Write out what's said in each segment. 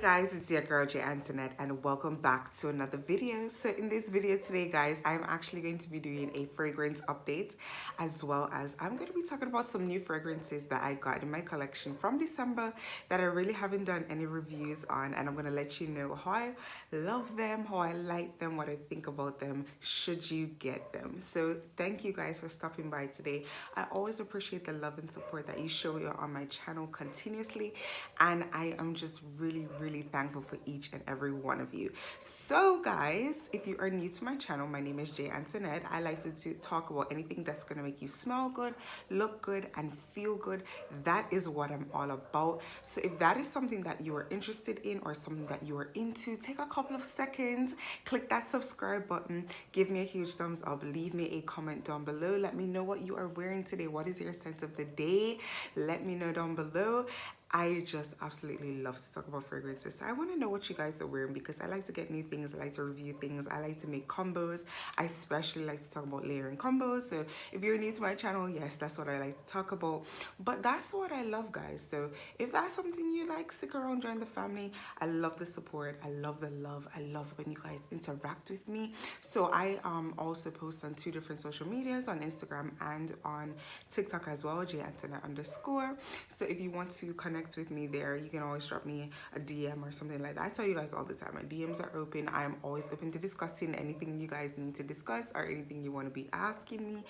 Guys, it's your girl Jayantonette and welcome back to another video. So in this video today guys, I'm actually going to be doing a fragrance update, as well as I'm going to be talking about some new fragrances that I got in my collection from December that I really haven't done any reviews on, and I'm going to let you know how I love them, how I like them, what I think about them should you get them. So thank you guys for stopping by today. I always appreciate the love and support that you show on my channel continuously, and I am just really thankful for each and every one of you. So guys, if you are new to my channel, my name is Jayantonette. I like to talk about anything that's going to make you smell good, look good, and feel good. That is what I'm all about. So if that is something that you are interested in or something that you are into, take a couple of seconds, click that subscribe button, give me a huge thumbs up, leave me a comment down below. Let me know what you are wearing today. What is your scent of the day? Let me know down below. I just absolutely love to talk about fragrances. So I want to know what you guys are wearing, because I like to get new things. I like to review things. I like to make combos. I especially like to talk about layering combos. So if you're new to my channel, yes, that's what I like to talk about. But that's what I love, guys. So if that's something you like, stick around, join the family. I love the support. I love the love. I love when you guys interact with me. So I also post on 2 different social medias, on Instagram and on TikTok as well, Jayantonette_. So if you want to connect with me there, you can always drop me a DM or something like that. I tell you guys all the time, my DMs are open. I am always open to discussing anything you guys need to discuss or anything you want to be asking me.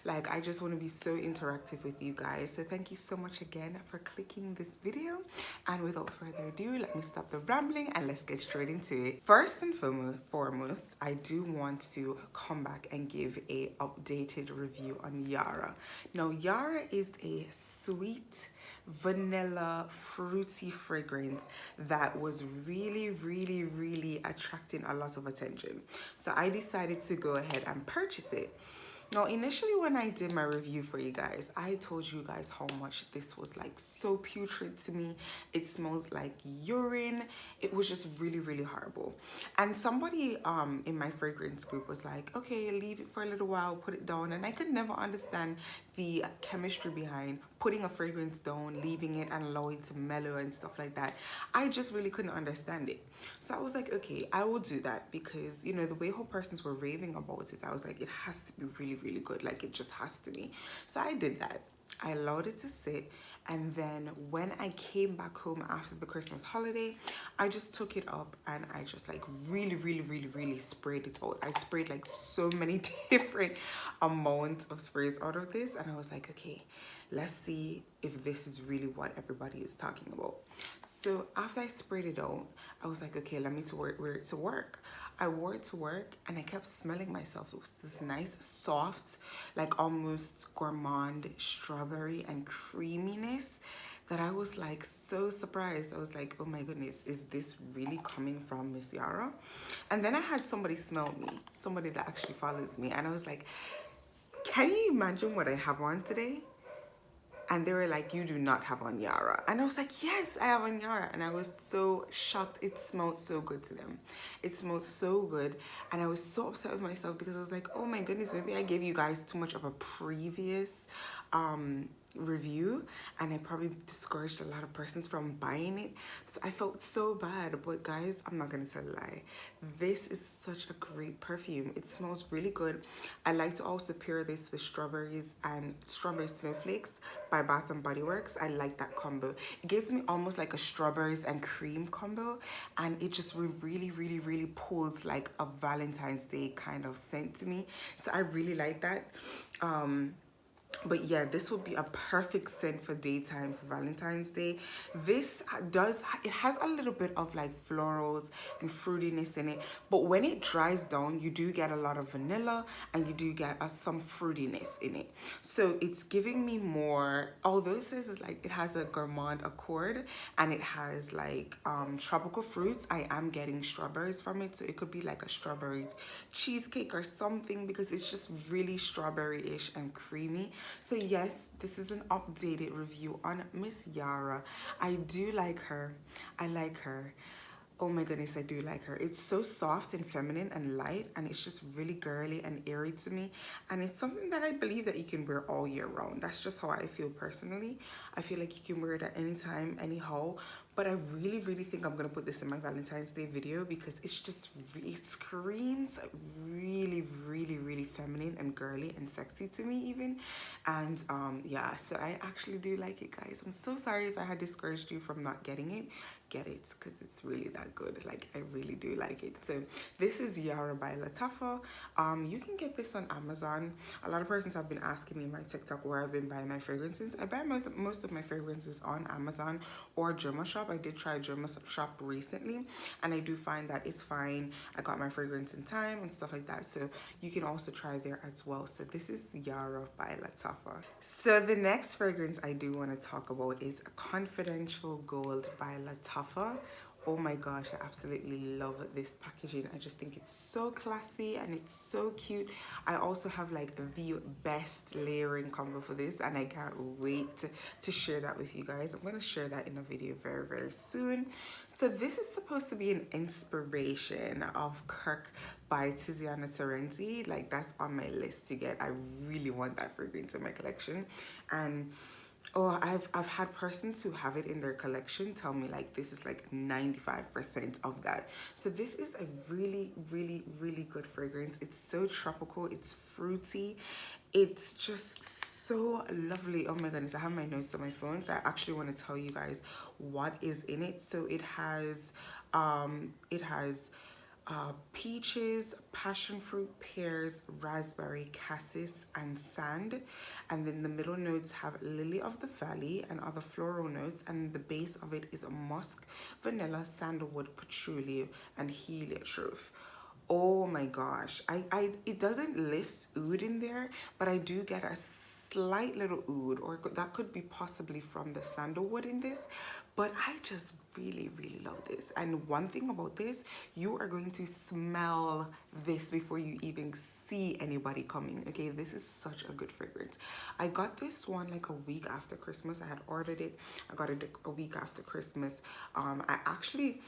Like, I just want to be so interactive with you guys. So thank you so much again for clicking this video, and without further ado, let me stop the rambling and let's get straight into it. First and foremost, I do want to come back and give a updated review on Yara. Now, Yara is a sweet vanilla fruity fragrance that was really attracting a lot of attention. So I decided to go ahead and purchase it. Now, initially when I did my review for you guys, I told you guys how much this was like so putrid to me. It smells like urine. It was just really horrible. And somebody in my fragrance group was like, okay, leave it for a little while, put it down. And I could never understand the chemistry behind putting a fragrance down, leaving it and allowing it to mellow and stuff like that. I just really couldn't understand it. So I was like, okay, I will do that, because you know, the way whole persons were raving about it, I was like, it has to be really good. Like, it just has to be. So I did that. I allowed it to sit, and then when I came back home after the Christmas holiday, I just took it up and I just like really sprayed it out. I sprayed like so many different amounts of sprays out of this, and I was like, okay, let's see if this is really what everybody is talking about. So after I sprayed it out, I was like, okay, let me wear it to work. I wore it to work and I kept smelling myself. It was this nice, soft, like almost gourmand strawberry and creaminess that I was like so surprised. I was like, oh my goodness, is this really coming from Miss Yara? And then I had somebody smell me, somebody that actually follows me, and I was like, can you imagine what I have on today? And they were like, you do not have on Yara. And I was like, yes, I have on Yara. And I was so shocked. It smelled so good to them. It smelled so good. And I was so upset with myself, because I was like, oh my goodness, maybe I gave you guys too much of a previous review, and I probably discouraged a lot of persons from buying it. So I felt so bad. But guys, I'm not gonna tell a lie, this is such a great perfume. It smells really good. I like to also pair this with strawberries and strawberry snowflakes by Bath and Body Works. I like that combo. It gives me almost like a strawberries and cream combo, and it just really pulls like a Valentine's Day kind of scent to me. So I really like that. But yeah, this would be a perfect scent for daytime, for Valentine's Day. It has a little bit of like florals and fruitiness in it, but when it dries down, you do get a lot of vanilla and you do get some fruitiness in it. So it's giving me more, although it says it's like it has a gourmand accord and it has like tropical fruits, I am getting strawberries from it. So it could be like a strawberry cheesecake or something, because it's just really strawberry-ish and creamy. So yes, this is an updated review on Miss Yara. I do like her. I like her. Oh my goodness, I do like her. It's so soft and feminine and light, and it's just really girly and airy to me. And it's something that I believe that you can wear all year round. That's just how I feel personally. I feel like you can wear it at any time, anyhow. But I really think I'm gonna put this in my Valentine's Day video because it's just it screams really feminine and girly and sexy to me even. And yeah, so I actually do like it, guys. I'm so sorry if I had discouraged you from not getting it. Get it, because it's really that good. Like, I really do like it. So this is Yara by Latuffa. You can get this on Amazon. A lot of persons have been asking me in my TikTok where I've been buying my fragrances. I buy most of my fragrances on Amazon or German Shop. I did try German Shop recently, and I do find that it's fine. I got my fragrance in time and stuff like that. So you can also try there as well. So this is Yara by Latuffa. So the next fragrance I do want to talk about is Confidential Gold by Latuffa. Oh my gosh, I absolutely love this packaging. I just think it's so classy and it's so cute. I also have like the best layering combo for this, and I can't wait to share that with you guys. I'm going to share that in a video very soon. So this is supposed to be an inspiration of Kirk by Jayantonette. Like, that's on my list to get. I really want that fragrance in my collection. And oh, I've had persons who have it in their collection tell me like this is like 95% of that. So this is a really good fragrance. It's so tropical, it's fruity, it's just so lovely. Oh my goodness, I have my notes on my phone, so I actually want to tell you guys what is in it. So it has peaches, passion fruit, pears, raspberry, cassis, and sand. And then the middle notes have lily of the valley and other floral notes. And the base of it is a musk, vanilla, sandalwood, patchouli, and heliotrope. Oh my gosh. It doesn't list oud in there, but I do get a slight little oud, or that could be possibly from the sandalwood in this. But I just really love this. And one thing about this, you are going to smell this before you even see anybody coming. Okay, this is such a good fragrance. I got this one like a week after Christmas. I had ordered it. I got it a week after Christmas. I actually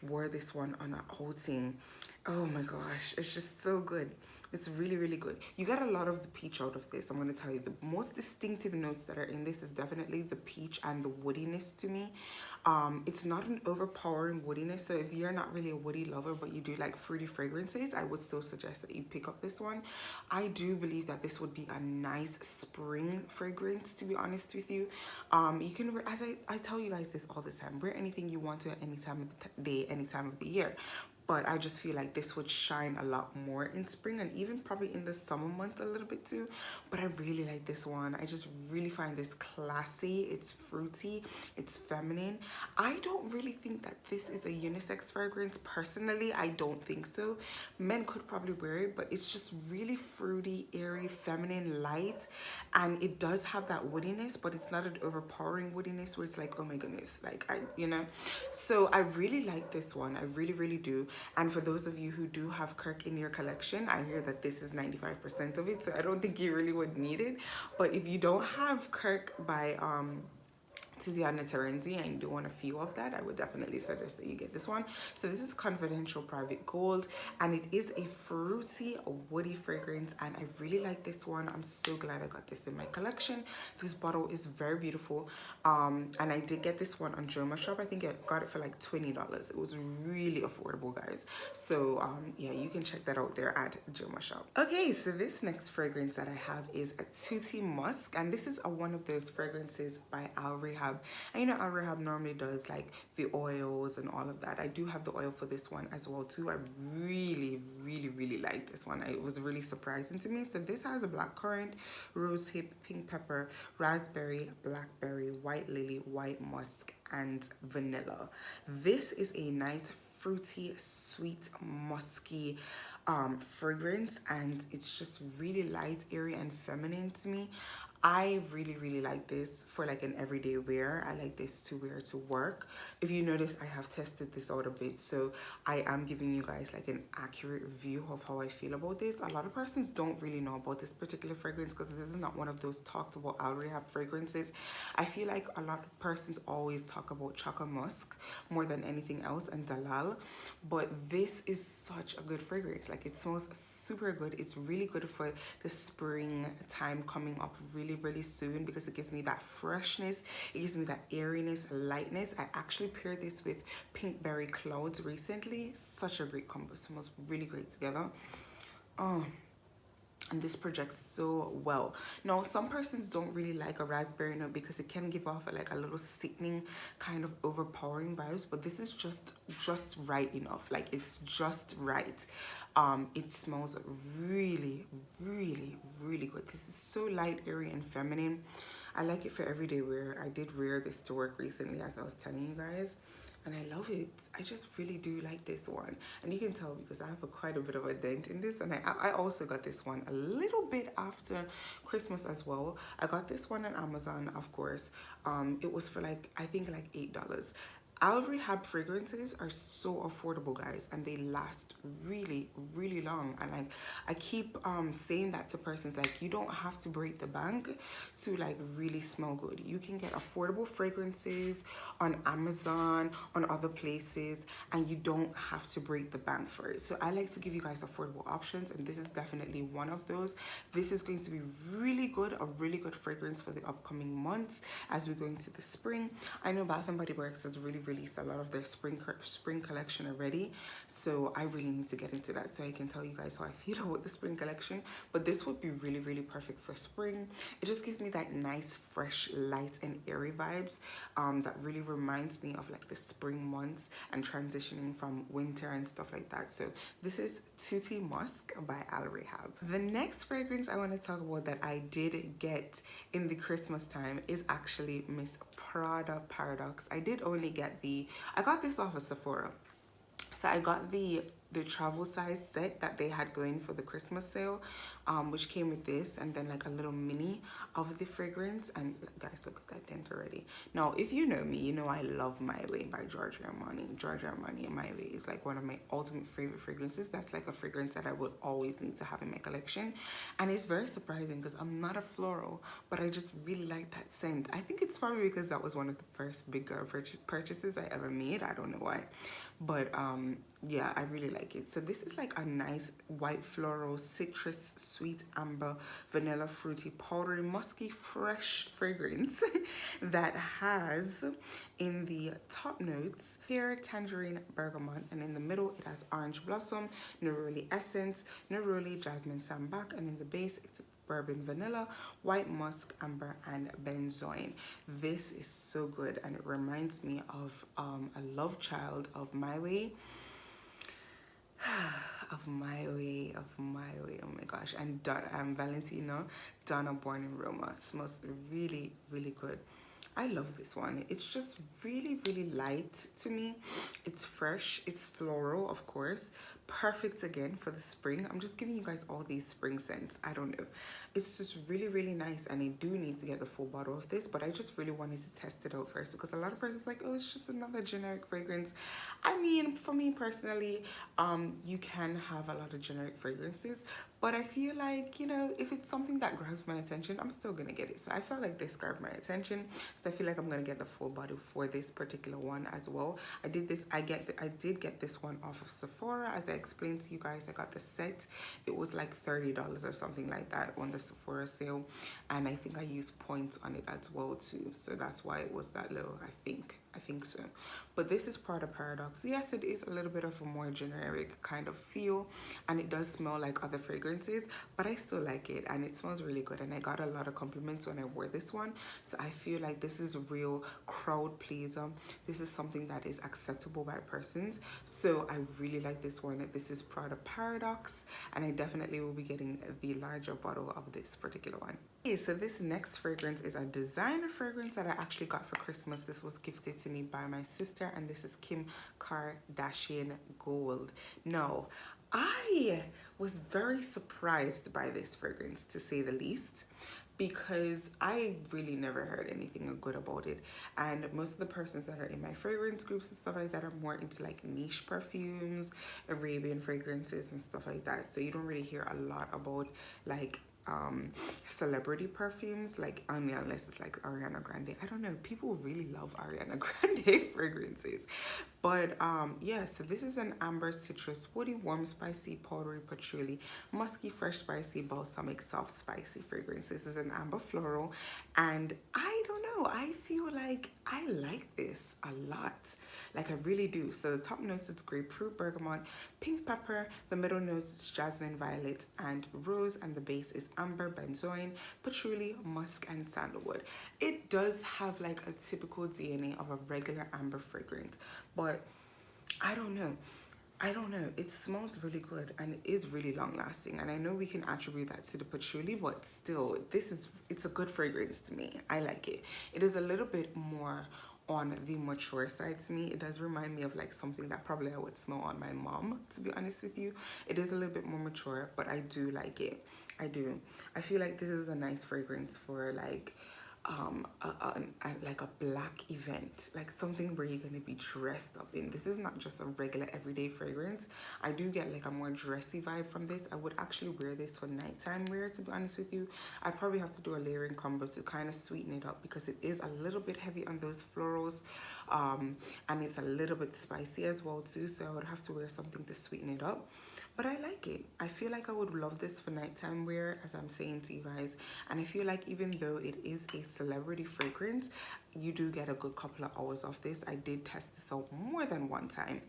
wore this one on an outing. Oh my gosh, it's just so good. It's really good. You get a lot of the peach out of this. I'm going to tell you the most distinctive notes that are in this is definitely the peach and the woodiness to me. It's not an overpowering woodiness, so if you're not really a woody lover but you do like fruity fragrances, I would still suggest that you pick up this one. I do believe that this would be a nice spring fragrance, to be honest with you. You can, as I tell you guys this all the time, wear anything you want to at any time of the day, any time of the year. But I just feel like this would shine a lot more in spring and even probably in the summer months a little bit too. But I really like this one. I just really find this classy. It's fruity. It's feminine. I don't really think that this is a unisex fragrance. Personally, I don't think so. Men could probably wear it, but it's just really fruity, airy, feminine, light. And it does have that woodiness, but it's not an overpowering woodiness where it's like, oh my goodness, like you know. So I really like this one. I really do. And for those of you who do have Kirk in your collection, I hear that this is 95% of it, so I don't think you really would need it. But if you don't have Kirk by Jayantonette and you do want a few of that, I would definitely suggest that you get this one. So this is Confidential Private Gold, and it is a fruity, woody fragrance, and I really like this one. I'm so glad I got this in my collection. This bottle is very beautiful, and I did get this one on German Shop. I think I got it for like $20. It was really affordable, guys. So yeah, you can check that out there at German Shop. Okay, so this next fragrance that I have is a Tutti Musk, and this is one of those fragrances by Al Rehab. And you know, Al Rehab normally does like the oils and all of that. I do have the oil for this one as well too. I really like this one. It was really surprising to me. So this has a blackcurrant, rosehip, pink pepper, raspberry, blackberry, white lily, white musk, and vanilla. This is a nice fruity, sweet, musky fragrance, and it's just really light, airy, and feminine to me. I really like this for like an everyday wear. I like this to wear to work. If you notice, I have tested this out a bit, so I am giving you guys like an accurate view of how I feel about this. A lot of persons don't really know about this particular fragrance because this is not one of those talked about Al Rehab fragrances. I feel like a lot of persons always talk about Tutti Musk more than anything else, and Dalal, but this is such a good fragrance. Like, it smells super good. It's really good for the spring time coming up, really really soon because it gives me that freshness, it gives me that airiness, lightness. I actually paired this with Pink Berry Clouds recently. Such a great combo, smells really great together. Oh, and this projects so well. Now, some persons don't really like a raspberry note because it can give off like a little sickening, kind of overpowering vibes, but this is just right enough. Like, it's just right. It smells really good. This is so light, airy, and feminine. I like it for everyday wear. I did wear this to work recently, as I was telling you guys, and I love it. I just really do like this one, and you can tell because I have quite a bit of a dent in this. And I also got this one a little bit after Christmas as well. I got this one on Amazon, of course. It was for like, I think like $8. Al Rehab fragrances are so affordable, guys, and they last really long. And like, I keep saying that to persons, like, you don't have to break the bank to like really smell good. You can get affordable fragrances on Amazon, on other places, and you don't have to break the bank for it. So I like to give you guys affordable options, and this is definitely one of those. This is going to be really good, a really good fragrance for the upcoming months as we go into the spring. I know Bath & Body Works has really released a lot of their spring collection already, so I really need to get into that so I can tell you guys how I feel about the spring collection. But this would be really perfect for spring. It just gives me that nice, fresh, light, and airy vibes that really reminds me of like the spring months and transitioning from winter and stuff like that. So this is Tutti Musk by Al Rehab. The next fragrance I want to talk about that I did get in the Christmas time is actually Miss Prada Paradox. I did only get I got this off of Sephora. So I got the travel size set that they had going for the Christmas sale, which came with this and then like a little mini of the fragrance. And guys, look at that dent already. Now, if you know me, you know I love My Way by Giorgio Armani. Giorgio Armani and My Way is like one of my ultimate favorite fragrances. That's like a fragrance that I would always need to have in my collection. And it's very surprising because I'm not a floral, but I just really like that scent. I think it's probably because that was one of the first big girl purchases I ever made. I don't know why, but yeah, I really like it. So this is like a nice white floral, citrus, sweet amber, vanilla, fruity, powdery, musky, fresh fragrance that has in the top notes pear, tangerine, bergamot, and in the middle it has orange blossom, neroli essence, neroli, jasmine sambac, and in the base it's bourbon vanilla, white musk, amber, and benzoin. This is so good, and it reminds me of a love child of My Way. of my way, oh my gosh. And Valentino, Donna Born in Roma. It smells really good. I love this one. It's just really light to me. It's fresh, it's floral, of course. Perfect again for the spring. I'm just giving you guys all these spring scents. I don't know. It's just really nice, and I do need to get the full bottle of this, but I just really wanted to test it out first because a lot of persons like, oh, it's just another generic fragrance. I mean, for me personally, you can have a lot of generic fragrances, but I feel like, you know, if it's something that grabs my attention, I'm still gonna get it. So I felt like this grabbed my attention, so I feel like I'm gonna get the full bottle for this particular one as well. I did get this one off of Sephora. As I explained to you guys, I got the set. It was like $30 or something like that on the Sephora sale, and I think I used points on it as well too, so that's why it was that low. I think so. But this is Prada Paradox. Yes, it is a little bit of a more generic kind of feel, and it does smell like other fragrances, but I still like it, and it smells really good, and I got a lot of compliments when I wore this one. So I feel like this is a real crowd pleaser. This is something that is acceptable by persons, so I really like this one. This is Prada Paradox, and I definitely will be getting the larger bottle of this particular one. Okay, so this next fragrance is a designer fragrance that I actually got for Christmas. This was gifted to me by my sister, and this is Kim Kardashian Gold. Now, I was very surprised by this fragrance, to say the least, because I really never heard anything good about it. And most of the persons that are in my fragrance groups and stuff like that are more into like niche perfumes, Arabian fragrances and stuff like that. So you don't really hear a lot about like celebrity perfumes, like only unless it's like Ariana Grande. I don't know, people really love Ariana Grande fragrances. But yeah, so this is an amber citrus woody warm spicy powdery patchouli musky fresh spicy balsamic soft spicy fragrance. This is an amber floral, and I don't know, I feel like I like this a lot, like I really do. So the top notes, it's grapefruit, bergamot, pink pepper. The middle notes, it's jasmine, violet, and rose, and the base is amber, benzoin, patchouli, musk, and sandalwood. It does have like a typical DNA of a regular amber fragrance, but I don't know. I don't know. It smells really good and it is really long lasting. And I know we can attribute that to the patchouli, but still, it's a good fragrance to me. I like it. It is a little bit more on the mature side to me. It does remind me of like something that probably I would smell on my mom, to be honest with you. It is a little bit more mature, but I do like it. I do. I feel like this is a nice fragrance for like like a black event, like something where you're gonna be dressed up in. This is not just a regular everyday fragrance. I do get like a more dressy vibe from this. I would actually wear this for nighttime wear, to be honest with you. I'd probably have to do a layering combo to kind of sweeten it up because it is a little bit heavy on those florals, and it's a little bit spicy as well too, so I would have to wear something to sweeten it up. But I like it. I feel like I would love this for nighttime wear, as I'm saying to you guys. And I feel like even though it is a celebrity fragrance, you do get a good couple of hours of this. I did test this out more than one time.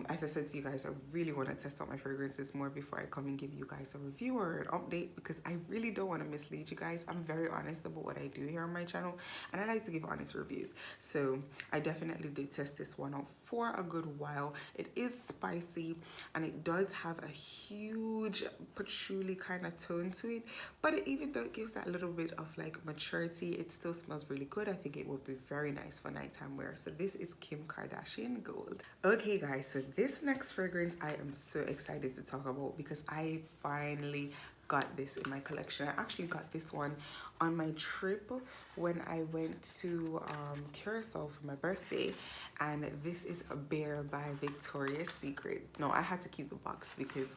As I said to you guys, I really want to test out my fragrances more before I come and give you guys a review or an update, because I really don't want to mislead you guys. I'm very honest about what I do here on my channel, and I like to give honest reviews. So I definitely did test this one out for a good while. It is spicy and it does have a huge patchouli kind of tone to it, but even though it gives that little bit of like maturity, it still smells really good. I think it would be very nice for nighttime wear. So this is Kim Kardashian Gold. Okay guys, so this next fragrance I am so excited to talk about because I finally got this in my collection. I actually got this one on my trip when I went to Curacao for my birthday, and this is a Bear by Victoria's Secret. No, I had to keep the box because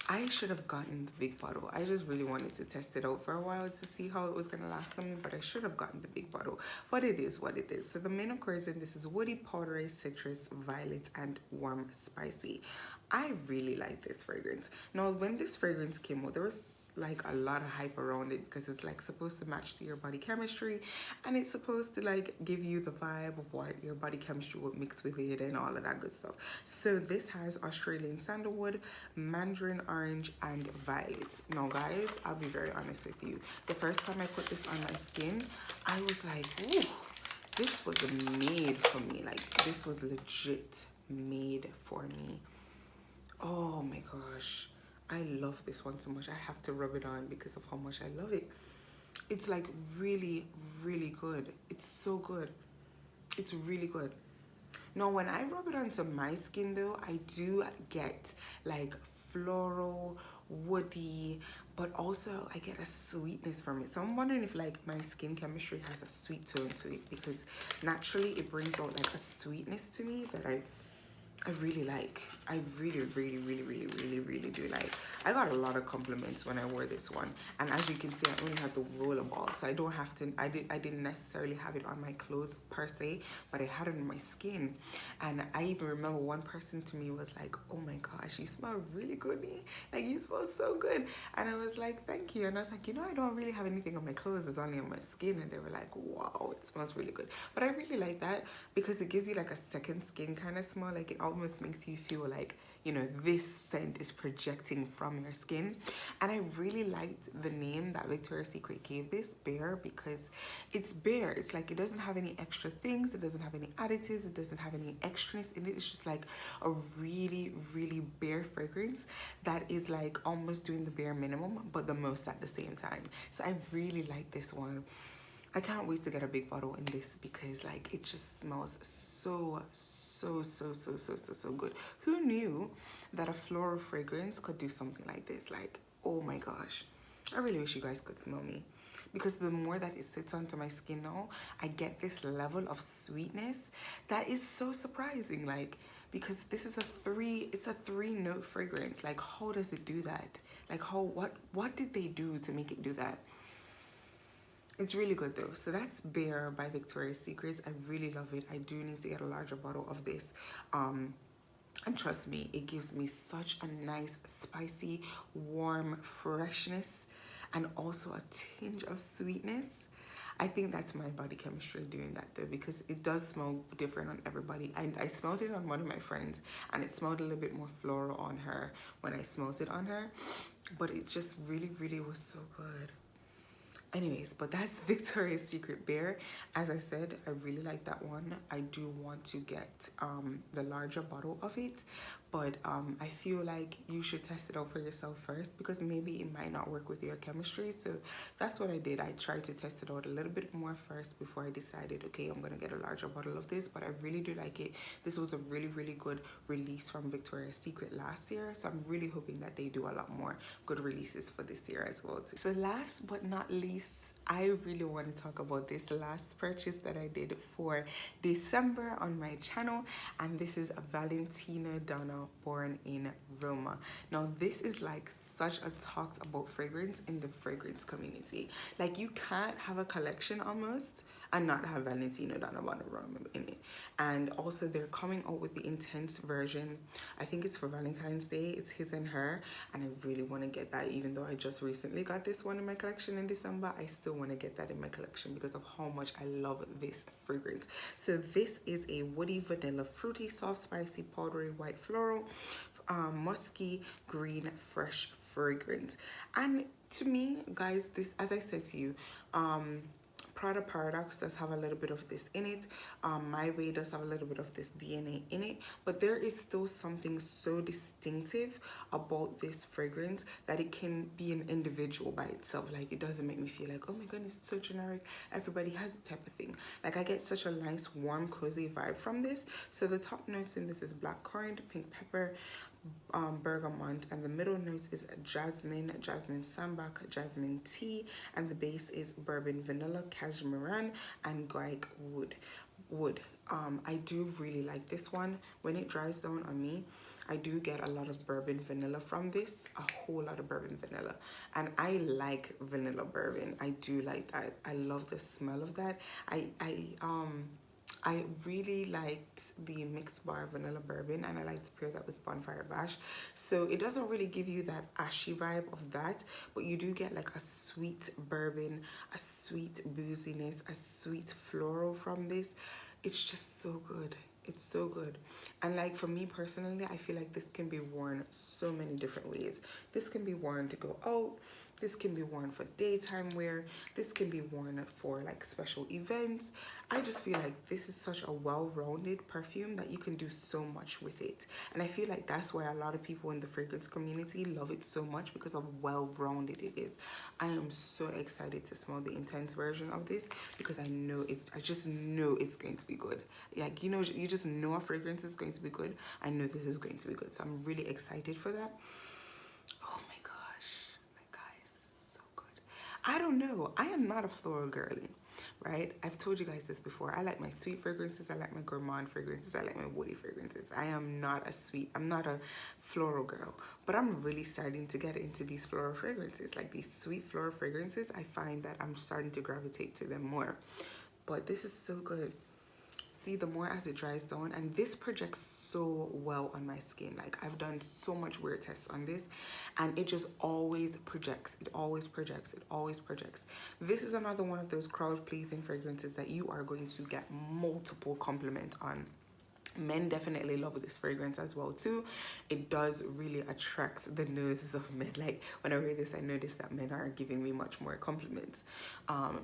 I should have gotten the big bottle. I just really wanted to test it out for a while to see how it was gonna last on me, but I should have gotten the big bottle. But it is what it is. So the main occurs in this is woody, powdery, citrus, violet, and warm spicy. I really like this fragrance. Now, when this fragrance came out, there was like a lot of hype around it because it's like supposed to match to your body chemistry, and it's supposed to like give you the vibe of what your body chemistry would mix with it and all of that good stuff. So this has Australian sandalwood, mandarin orange, and violet. Now guys, I'll be very honest with you. The first time I put this on my skin, I was like, ooh, this was made for me. Like this was legit made for me. Oh my gosh, I love this one so much. I have to rub it on because of how much I love it. It's like really, really good. It's so good. It's really good. Now, when I rub it onto my skin though, I do get like floral, woody, but also I get a sweetness from it. So I'm wondering if like my skin chemistry has a sweet tone to it, because naturally it brings out like a sweetness to me that I really like. I really, really, really, really, really, really do like. I got a lot of compliments when I wore this one, and as you can see, I only have the roller ball, so I don't have to. I didn't necessarily have it on my clothes per se, but I had it on my skin. And I even remember one person to me was like, "Oh my gosh, you smell really good, Nee. Like you smell so good." And I was like, "Thank you." And I was like, "You know, I don't really have anything on my clothes; it's only on my skin." And they were like, "Wow, it smells really good." But I really like that because it gives you like a second skin kind of smell. Like it almost makes you feel like, you know, this scent is projecting from your skin. And I really liked the name that Victoria's Secret gave this, Bare, because it's bare. It's like it doesn't have any extra things, it doesn't have any additives, it doesn't have any extraness in it. It's just like a really, really bare fragrance that is like almost doing the bare minimum but the most at the same time. So I really like this one. I can't wait to get a big bottle in this because like it just smells so good. Who knew that a floral fragrance could do something like this? Like, oh my gosh, I really wish you guys could smell me, because the more that it sits onto my skin now, I get this level of sweetness that is so surprising. Like because this is it's a 3-note fragrance. Like, how does it do that? Like, what did they do to make it do that? It's really good though. So that's Bare by Victoria's Secrets. I really love it. I do need to get a larger bottle of this. And trust me, it gives me such a nice, spicy, warm freshness and also a tinge of sweetness. I think that's my body chemistry doing that though, because it does smell different on everybody. I smelled it on one of my friends and it smelled a little bit more floral on her when I smelled it on her, but it just really, really was so good. Anyways, but that's Victoria's Secret Bare. As I said, I really like that one. I do want to get the larger bottle of it, but I feel like you should test it out for yourself first, because maybe it might not work with your chemistry. So that's what I did. I tried to test it out a little bit more first before I decided, okay, I'm gonna get a larger bottle of this. But I really do like it. This was a really, really good release from Victoria's Secret last year, so I'm really hoping that they do a lot more good releases for this year as well too. So last but not least, I really want to talk about this last purchase that I did for December on my channel, and this is a Valentino Donna Born in Roma. Now this is like such a talked about fragrance in the fragrance community. Like, you can't have a collection almost and not have Valentino Donna Born in Roma in it. And also they're coming out with the intense version. I think it's for Valentine's Day. It's his and her, and I really want to get that. Even though I just recently got this one in my collection in December, I still want to get that in my collection because of how much I love this fragrance. So this is a woody, vanilla, fruity, soft, spicy, powdery, white, floral, musky, green, fresh fragrance. And to me, guys, this, as I said to you, Prada Paradox does have a little bit of this in it. My Way does have a little bit of this DNA in it, but there is still something so distinctive about this fragrance that it can be an individual by itself. Like, it doesn't make me feel like, oh my goodness, it's so generic, everybody has it type of thing. Like, I get such a nice, warm, cozy vibe from this. So the top notes in this is blackcurrant, pink pepper, bergamot, and the middle notes is jasmine, jasmine sambac, jasmine tea, and the base is bourbon vanilla, cashmeran, and guaiac wood. I do really like this one. When it dries down on me, I do get a lot of bourbon vanilla from this, a whole lot of bourbon vanilla, and I like vanilla bourbon. I do like that. I love the smell of that. I really liked the mixed bar vanilla bourbon, and I like to pair that with Bonfire Bash. So it doesn't really give you that ashy vibe of that, but you do get like a sweet bourbon, a sweet booziness, a sweet floral from this. It's just so good. It's so good. And like, for me personally, I feel like this can be worn so many different ways. This can be worn to go out. This can be worn for daytime wear. This can be worn for like special events. I just feel like this is such a well-rounded perfume that you can do so much with it. And I feel like that's why a lot of people in the fragrance community love it so much, because of well-rounded it is. I am so excited to smell the intense version of this, because I just know it's going to be good. Like, you know, you just know a fragrance is going to be good. I know this is going to be good. So I'm really excited for that. Oh my gosh, my guys, this is so good. I don't know. I am not a floral girly, right? I've told you guys this before. I like my sweet fragrances. I like my gourmand fragrances. I like my woody fragrances. I'm not a floral girl, but I'm really starting to get into these floral fragrances. Like, these sweet floral fragrances, I find that I'm starting to gravitate to them more. But this is so good. See, the more as it dries down, and this projects so well on my skin. Like, I've done so much wear tests on this, and it just always projects. It always projects. It always projects. This is another one of those crowd-pleasing fragrances that you are going to get multiple compliments on. Men definitely love this fragrance as well too. It does really attract the noses of men. Like, when I wear this, I notice that men are giving me much more compliments.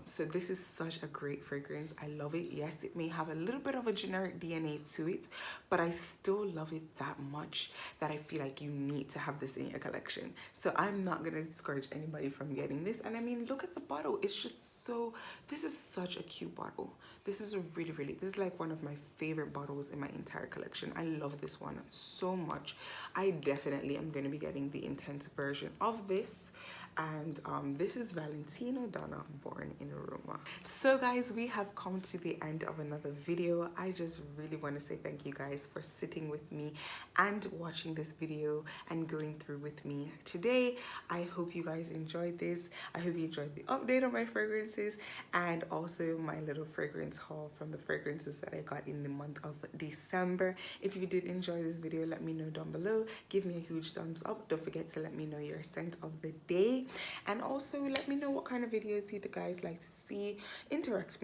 So this is such a great fragrance. I love it. Yes, it may have a little bit of a generic DNA to it, but I still love it that much that I feel like you need to have this in your collection. So I'm not gonna discourage anybody from getting this. And I mean, look at the bottle. It's just so, this is such a cute bottle. This is this is like one of my favorite bottles in my entire collection. I love this one so much. I definitely am going to be getting the intense version of this, and this is Valentino Donna, born in Roma. So guys, we have come to the end of another video. I just really want to say thank you guys for sitting with me and watching this video and going through with me today. I hope you guys enjoyed this. I hope you enjoyed the update on my fragrances and also my little fragrance haul from the fragrances that I got in the month of December. If you did enjoy this video, let me know down below. Give me a huge thumbs up. Don't forget to let me know your scent of the day, and also let me know what kind of videos you guys like to see. Interact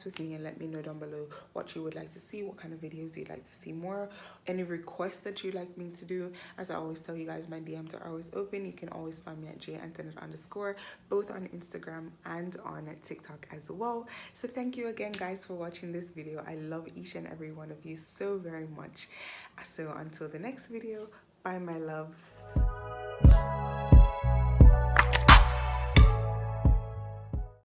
with me and let me know down below what you would like to see, what kind of videos you'd like to see more, any requests that you'd like me to do. As I always tell you guys, my DMs are always open. You can always find me at Jayantonette_, both on Instagram and on TikTok as well. So thank you again guys for watching this video. I love each and every one of you so very much. So until the next video, bye my loves.